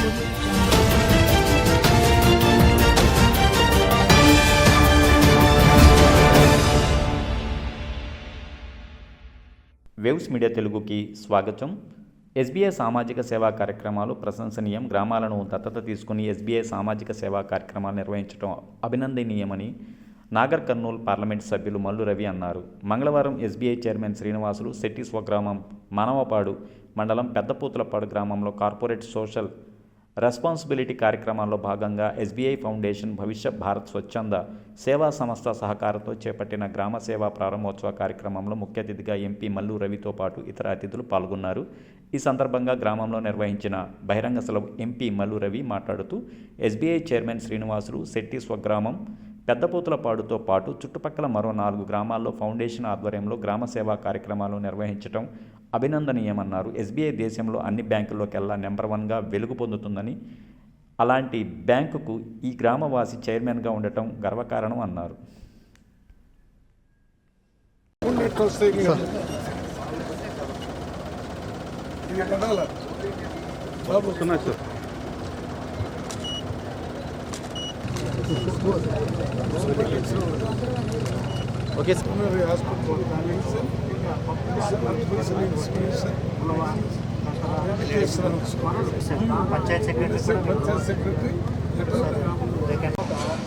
Waves media తెలుగుకి స్వాగతం. SBI సామాజిక సేవా కార్యక్రమాలు ప్రశంసనీయం. గ్రామాలను దత్తత తీసుకుని ఎస్బీఐ సామాజిక సేవా కార్యక్రమాలు నిర్వహించడం అభినందనీయమని నాగర్ కర్నూలు పార్లమెంటు సభ్యులు మల్లు రవి అన్నారు. మంగళవారం ఎస్బీఐ చైర్మన్ శ్రీనివాసులు శెట్టి స్వగ్రామం మానవపాడు మండలం పెద్దపూతలపాడు గ్రామంలో కార్పొరేట్ సోషల్ రెస్పాన్సిబిలిటీ కార్యక్రమాల్లో భాగంగా ఎస్బీఐ ఫౌండేషన్ భవిష్య భారత్ స్వచ్ఛంద సేవా సంస్థ సహకారంతో చేపట్టిన గ్రామ సేవా ప్రారంభోత్సవ కార్యక్రమంలో ముఖ్య అతిథిగా ఎంపీ మల్లు రవితో పాటు ఇతర అతిథులు పాల్గొన్నారు. ఈ సందర్భంగా గ్రామంలో నిర్వహించిన బహిరంగ సభలో ఎంపీ మల్లు రవి మాట్లాడుతూ ఎస్బీఐ చైర్మన్ శ్రీనివాసులు శెట్టి స్వగ్రామం పెద్దపూతలపాడుతో పాటు చుట్టుపక్కల మరో 4 గ్రామాల్లో ఫౌండేషన్ ఆధ్వర్యంలో గ్రామ సేవా కార్యక్రమాలు నిర్వహించడం అభినందనీయమన్నారు. ఎస్బీఐ దేశంలో అన్ని బ్యాంకుల్లోకెల్లా నెంబర్ 1గా వెలుగు పొందుతుందని, అలాంటి బ్యాంకుకు ఈ గ్రామవాసి చైర్మన్గా ఉండటం గర్వకారణం అన్నారు. ఓకే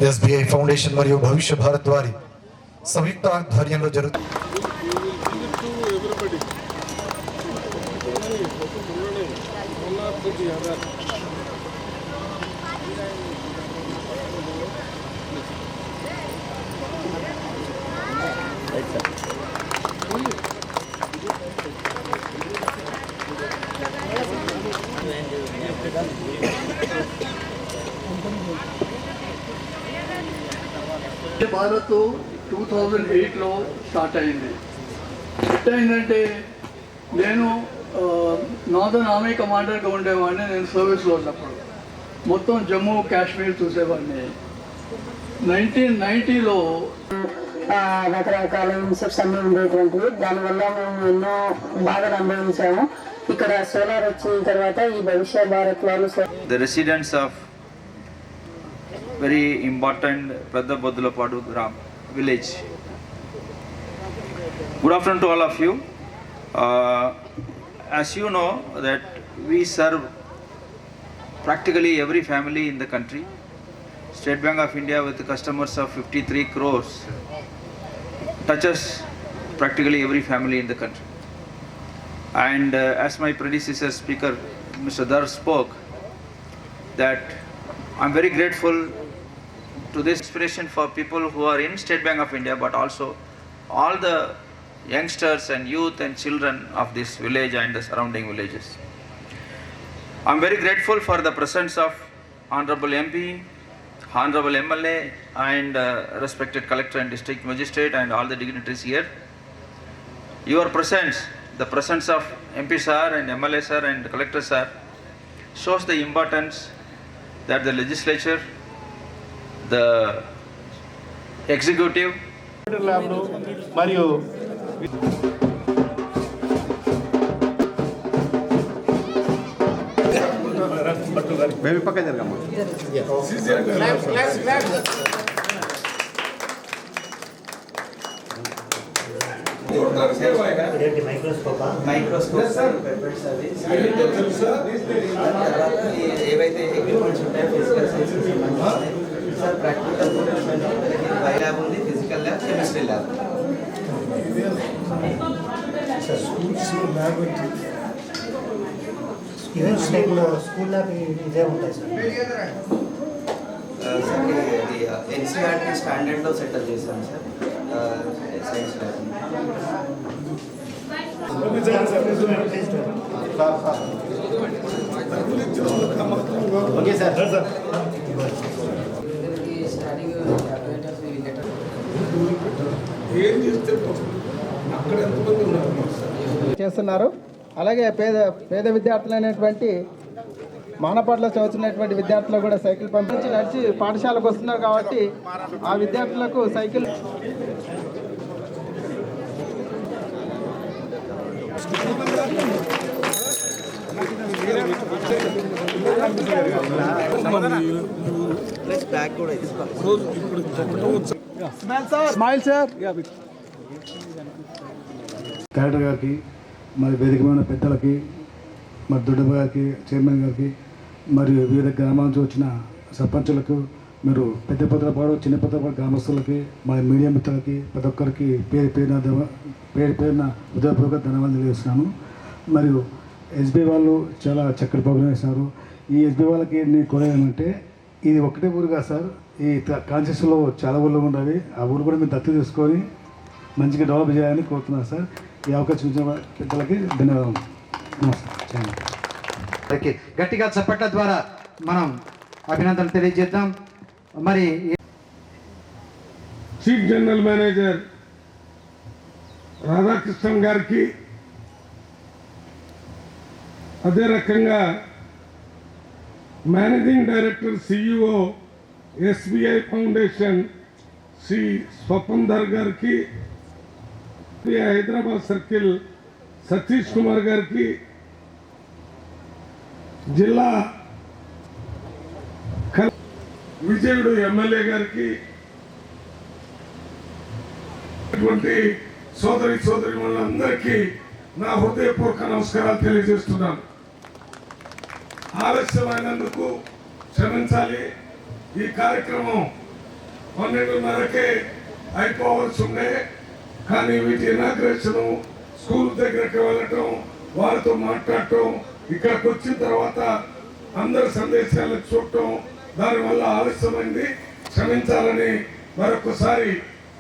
ఎస్బీఐ ఫౌండేషన్ మరియు భవిష్య భారత్ వారి సంయుక్త ఆధ్వర్యంలో జరుగుతుంది. భారత్ 2008లో స్టార్ట్ అయింది. ఎట్టయిందంటే నేను నార్దర్న్ ఆర్మీ కమాండర్గా ఉండేవాడిని. నేను సర్వీస్లో ఉన్నప్పుడు మొత్తం జమ్మూ కాశ్మీర్ చూసేవాడిని. 1990లో రకరకాల ఇన్సెక్ట్స్ అన్నీ ఉండేటువంటివి. దానివల్ల మేము ఎన్నో బాధలు అనుభవించాము. ఇక్కడ సోలార్ వచ్చిన తర్వాత ఈ భవిష్య భారత్ వాళ్ళు the residents of very important Peddaputulapadu village. Good afternoon to all of you. As you know that we serve practically every family in the country. State Bank of India with customers of 53 crores touches practically every family in the country. And as my predecessor speaker Mr. Dar spoke, that I'm very grateful to this inspiration for people who are in State Bank of India, but also all the youngsters and youth and children of this village and the surrounding villages. I'm very grateful for the presence of Honorable MP, Honorable MLA and respected Collector and District Magistrate and all the dignitaries here. Your presence, the presence of MP sir and MLA sir and Collector sir shows the importance that the legislature, the executive మరియు మేము పక్క జరగమ్మా. ఏవైతే equipments ఉంటాయో physical sciences sir, practical lab ఉంది, physical lab, chemistry lab. School lab ఇదే ఉంటాయి sir. ఇది NCERT స్టాండర్డ్లో సెటిల్ చేశాను sir science lab. Okay sir. చేస్తున్నారు. అలాగే పేద విద్యార్థులైనటువంటి మానపాటలో చదువుతున్నటువంటి విద్యార్థులు కూడా సైకిల్ పంపించి నడిచి పాఠశాలకు వస్తున్నారు. కాబట్టి ఆ విద్యార్థులకు సైకిల్ ప్లస్ బ్యాగ్ కూడా తీసుకోవాలి. Smile sir. కలెక్టర్ గారికి, మరి వేదికమైన పెద్దలకి, మరి దొడ్డమ్మ గారికి, చైర్మన్ గారికి, మరియు వివిధ గ్రామాల నుంచి వచ్చిన సర్పంచులకు, మీరు పెద్దపత్రపాడు, చిన్నపత్రపాడు గ్రామస్తులకి, మరి మీడియా మిత్రులకి, ప్రతి ఒక్కరికి పేరు పేరున హృదయపూర్వక ధన్యవాదాలు తెలియజేస్తున్నాను. మరియు ఎస్బీ వాళ్ళు చాలా చక్కటి ప్రోగ్రాం చేశారు. ఈ ఎస్బీ వాళ్ళకి నేను కోరేమంటే, ఇది ఒకటే ఊరుగా సార్, ఈ కాన్స్టిట్యూషన్లో చాలా ఊళ్ళు ఉండవి. ఆ ఊరు కూడా మీరు దత్తు తీసుకొని మంచిగా డెవలప్ చేయాలని కోరుతున్నాను సార్. ఈ అవకాశం ఇచ్చిన పెద్దలకి ధన్యవాదాలు. నమస్తే. గట్టిగా చప్పట్ల ద్వారా మనం అభినందనలు తెలియజేద్దాం. మరి చీఫ్ జనరల్ మేనేజర్ రాధాకృష్ణన్ గారికి, అదే రకంగా managing director CEO SBI foundation Shri Swapandar గారికి, హైదరాబాద్ సర్కిల్ సతీష్ కుమార్ గారికి, జిల్లా విజయుడు ఎమ్మెల్యే గారికి, సోదరి వాళ్ళందరికీ నా హృదయపూర్వక నమస్కారాలు తెలియజేస్తున్నాను. ఆలస్యమైనందుకు క్షమించాలి. ఈ కార్యక్రమం 12:30కే అయిపోవాల్సి ఉండే, కానీ వీటి ఇనాగ్రేషన్, స్కూల్ దగ్గరికి వెళ్ళటం, వారితో మాట్లాడటం, ఇక్కడికి వచ్చిన తర్వాత అందరి సందేశాలు చూడటం, దానివల్ల ఆలస్యమైంది. క్షమించాలని మరొకసారి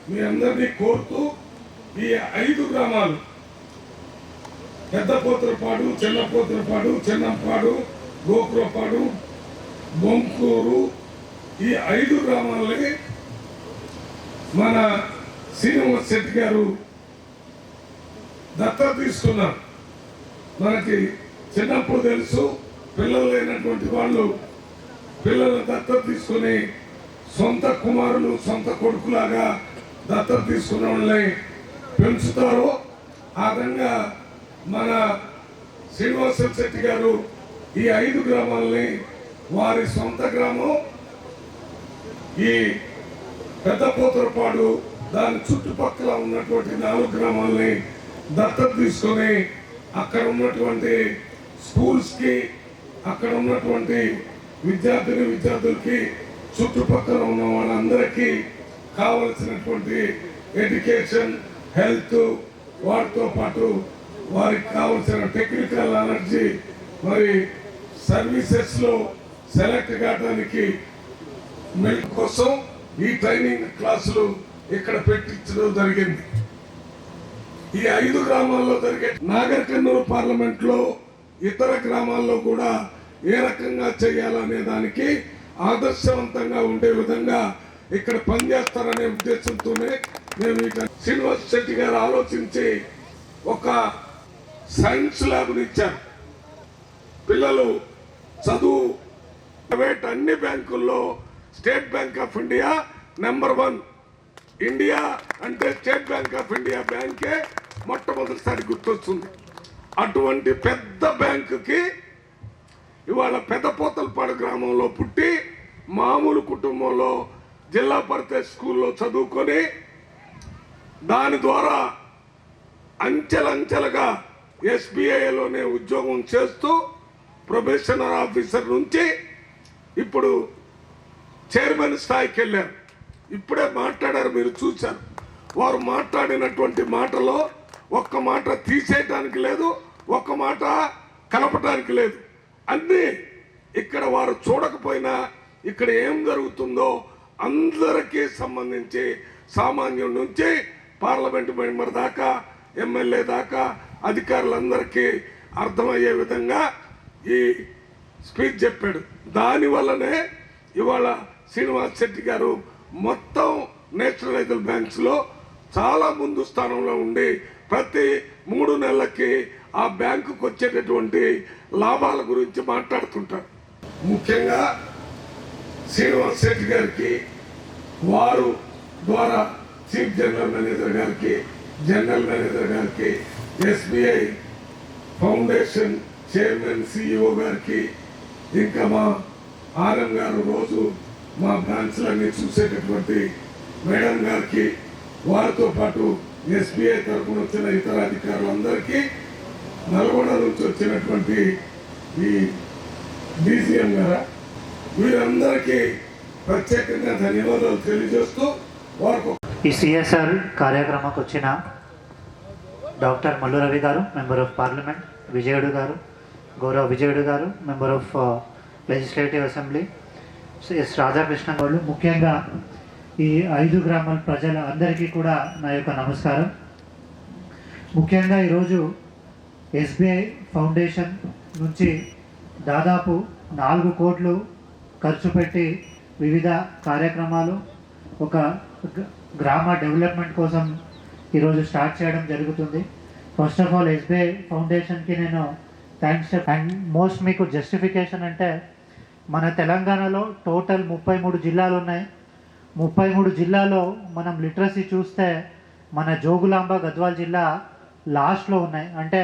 మీ అందరినీ కోరుతూ, ఈ 5 గ్రామాలు పెద్దపోతులపాడు, చిన్నపోతులపాడు, చిన్నంపాడు, గోకురపాడు, బొంకూరు, ఈ 5 గ్రామాలని మన శ్రీనివాస్ శెట్టి గారు దత్తత తీసుకున్నారు. మనకి చిన్నప్పుడు తెలుసు, పిల్లలు లేనటువంటి వాళ్ళు పిల్లలను దత్తత తీసుకుని సొంత కుమారులు, సొంత కొడుకులాగా దత్తత తీసుకున్న వాళ్ళని పెంచుతారు. ఆ విధంగా మన శ్రీనివాస శెట్టి గారు ఈ 5 గ్రామాలని వారి సొంత గ్రామం, ఈ పెద్దపోతరపాడు, దాని చుట్టుపక్కల ఉన్నటువంటి 4 గ్రామాలని దత్తత తీసుకొని అక్కడ ఉన్నటువంటి స్కూల్స్కి, అక్కడ ఉన్నటువంటి విద్యార్థులకి, చుట్టుపక్కల ఉన్న వాళ్ళందరికీ కావలసినటువంటి ఎడ్యుకేషన్, హెల్త్, వాటితో పాటు వారికి కావలసిన టెక్నికల్ నాలెడ్జి, మరి సర్వీసెస్లో సెలెక్ట్ కావడానికి మిల్క్ కోసం ఈ ట్రైనింగ్ క్లాసులు ఇక్కడ పెట్టించడం జరిగింది. ఈ 5 గ్రామాల్లో జరిగే నాగర్ కర్నూలు పార్లమెంట్ లో ఇతర గ్రామాల్లో కూడా ఏ రకంగా చేయాలనే దానికి ఆదర్శవంతంగా ఉండే విధంగా ఇక్కడ పనిచేస్తారనే ఉద్దేశంతోనే మేము శ్రీనివాస్ శెట్టి గారు ఆలోచించి ఒక సైన్స్ ల్యాబ్ని ఇచ్చారు. పిల్లలు చదువు ప్రైవేట్ అన్ని బ్యాంకుల్లో state bank of India number 1. India అంటే స్టేట్ బ్యాంక్ ఆఫ్ ఇండియా బ్యాంకే మొట్టమొదటిసారి గుర్తొస్తుంది. అటువంటి పెద్ద బ్యాంకుకి ఇవాళ పెద్దపోతలపాడు గ్రామంలో పుట్టి మామూలు కుటుంబంలో జిల్లా పరిషత్ స్కూల్లో చదువుకొని దాని ద్వారా అంచెలంచెలుగా ఎస్బీఐలోనే ఉద్యోగం చేస్తూ ప్రొబేషనర్ ఆఫీసర్ నుంచి ఇప్పుడు చైర్మన్ స్థాయికి వెళ్ళారు. ఇప్పుడే మాట్లాడారు, మీరు చూశారు. వారు మాట్లాడినటువంటి మాటలో ఒక్క మాట తీసేయడానికి లేదు, ఒక్క మాట కలపడానికి లేదు. అన్నీ ఇక్కడ వారు చూడకపోయినా ఇక్కడ ఏం జరుగుతుందో అందరికీ సంబంధించి సామాన్యుడి నుంచి పార్లమెంటు మెంబర్ దాకా, ఎమ్మెల్యే దాకా అధికారులందరికీ అర్థమయ్యే విధంగా ఈ స్పీచ్ చెప్పాడు. దానివల్లనే ఇవాళ శ్రీనివాస్ శెట్టి గారు మొత్తం నేషనలైజ్డ్ బ్యాంక్స్లో చాలా ముందు స్థానంలో ఉండి ప్రతి 3 నెలలకి ఆ బ్యాంకుకు వచ్చేటటువంటి లాభాల గురించి మాట్లాడుతుంటారు. ముఖ్యంగా శ్రీనివాస్ శెట్టి గారికి, వారు ద్వారా చీఫ్ జనరల్ మేనేజర్ గారికి, జనరల్ మేనేజర్ గారికి, ఎస్బీఐ ఫౌండేషన్ చైర్మన్ సిఇఓ గారికి, ఇంకా మా ఆర్ఎం గారు రోజు మా బ్రాంచ్లన్నీ చూసేటటువంటి మేడం గారికి, వారితో పాటు ఎస్బీఐ తరఫున వచ్చిన ఇతర అధికారులందరికీ, నల్గొండ నుంచి వచ్చినటువంటి ఈ డీసీఎం గారు, వీరందరికీ ప్రత్యేకంగా ధన్యవాదాలు తెలియజేస్తూ వారికి ఈ సిఎస్ఆర్ కార్యక్రమంకి వచ్చిన డాక్టర్ మల్లు రవి గారు, మెంబర్ ఆఫ్ పార్లమెంట్, విజయుడు గారు, గౌరవ విజయుడు గారు, member of legislative assembly, S Radhakrishna వాళ్ళు, ముఖ్యంగా ఈ 5 గ్రామాల ప్రజల అందరికీ కూడా నా యొక్క నమస్కారం. ముఖ్యంగా ఈరోజు ఎస్బీఐ ఫౌండేషన్ నుంచి దాదాపు 4 కోట్లు ఖర్చు పెట్టి వివిధ కార్యక్రమాలు ఒక గ్రామ డెవలప్మెంట్ కోసం ఈరోజు స్టార్ట్ చేయడం జరుగుతుంది. ఫస్ట్ ఆఫ్ ఆల్ ఎస్బీఐ ఫౌండేషన్కి నేను థ్యాంక్స్. అండ్ మోస్ట్ మీకు జస్టిఫికేషన్ అంటే మన తెలంగాణలో టోటల్ 33 జిల్లాలు ఉన్నాయి. 33 జిల్లాలో మనం లిటరసీ చూస్తే మన జోగులాంబ గద్వాల్ జిల్లా లాస్ట్లో ఉన్నాయి. అంటే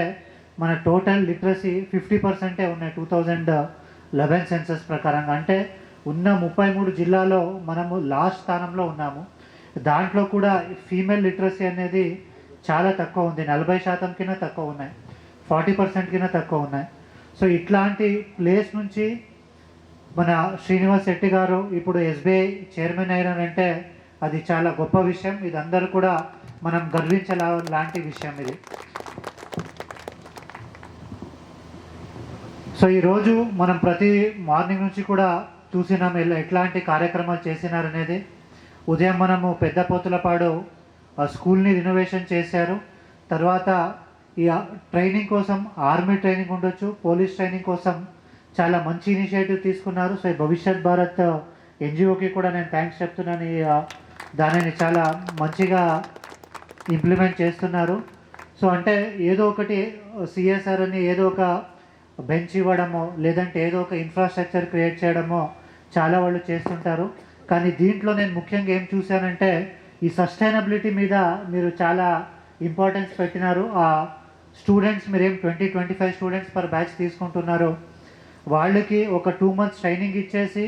మన టోటల్ లిటరసీ 50% ఉన్నాయి 2011 సెన్సస్ ప్రకారంగా. అంటే ఉన్న 33 జిల్లాలో మనము లాస్ట్ స్థానంలో ఉన్నాము. దాంట్లో కూడా ఫీమేల్ లిటరసీ అనేది చాలా తక్కువ ఉంది. 40% కింద తక్కువ ఉన్నాయి, 40% కింద తక్కువ ఉన్నాయి. సో ఇట్లాంటి ప్లేస్ నుంచి మన శ్రీనివాస్ శెట్టి గారు ఇప్పుడు ఎస్బీఐ చైర్మన్ అయ్యారంటే అది చాలా గొప్ప విషయం. ఇది అందరూ కూడా మనం గర్వించలాంటి విషయం ఇది. సో ఈరోజు మనం ప్రతి మార్నింగ్ నుంచి కూడా చూసినాం ఎట్లాంటి కార్యక్రమాలు చేసినారనేది. ఉదయం మనము పెద్ద పోతులపాడు స్కూల్ని రినోవేషన్ చేశారు. తర్వాత ఈ ట్రైనింగ్ కోసం ఆర్మీ ట్రైనింగ్ ఉండొచ్చు, పోలీస్ ట్రైనింగ్ కోసం చాలా మంచి ఇనిషియేటివ్ తీసుకున్నారు. సో ఈ భవిష్యత్ భారత్ ఎన్జిఓకి కూడా నేను థ్యాంక్స్ చెప్తున్నాను. దానిని చాలా మంచిగా ఇంప్లిమెంట్ చేస్తున్నారు. సో అంటే ఏదో ఒకటి సిఎస్ఆర్ అని ఏదో ఒక బెంచ్ ఇవ్వడమో లేదంటే ఏదో ఒక ఇన్ఫ్రాస్ట్రక్చర్ క్రియేట్ చేయడమో చాలా వాళ్ళు చేస్తుంటారు. కానీ దీంట్లో నేను ముఖ్యంగా ఏం చూశానంటే ఈ సస్టైనబిలిటీ మీద మీరు చాలా ఇంపార్టెన్స్ పెట్టినారు. ఆ స్టూడెంట్స్ మీరేం 20-25 స్టూడెంట్స్ పర్ బ్యాచ్ తీసుకుంటున్నారు. వాళ్ళకి ఒక 2 months ట్రైనింగ్ ఇచ్చేసి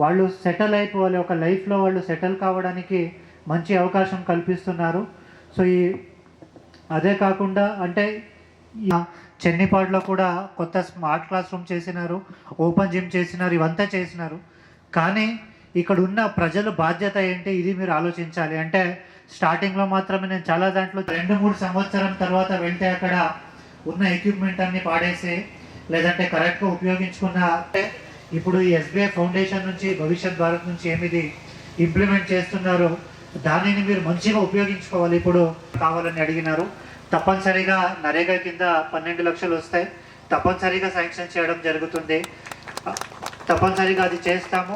వాళ్ళు సెటిల్ అయిపోవాలి, ఒక లైఫ్లో వాళ్ళు సెటిల్ కావడానికి మంచి అవకాశం కల్పిస్తున్నారు. సో అదే కాకుండా అంటే చెన్నిపాడులో కూడా కొత్త స్మార్ట్ క్లాస్ రూమ్ చేసినారు, ఓపెన్ జిమ్ చేసినారు, ఇవంతా చేసినారు. కానీ ఇక్కడ ఉన్న ప్రజల బాధ్యత ఏంటి, ఇది మీరు ఆలోచించాలి. అంటే స్టార్టింగ్లో మాత్రమే నేను చాలా దాంట్లో 2-3 సంవత్సరం తర్వాత వెళ్తే అక్కడ ఉన్న ఎక్విప్మెంట్ అన్ని పాడేసి లేదంటే కరెక్ట్గా ఉపయోగించుకున్న ఇప్పుడు ఈ ఎస్బీఐ ఫౌండేషన్ నుంచి భవిష్యత్ భారత్ నుంచి ఏమిది ఇంప్లిమెంట్ చేస్తున్నారు దానిని మీరు మంచిగా ఉపయోగించుకోవాలి. ఇప్పుడు కావాలని అడిగినారు. తప్పనిసరిగా నరేగా కింద 12 లక్షలు వస్తాయి, తప్పనిసరిగా శాంక్షన్ చేయడం జరుగుతుంది, తప్పనిసరిగా అది చేస్తాము.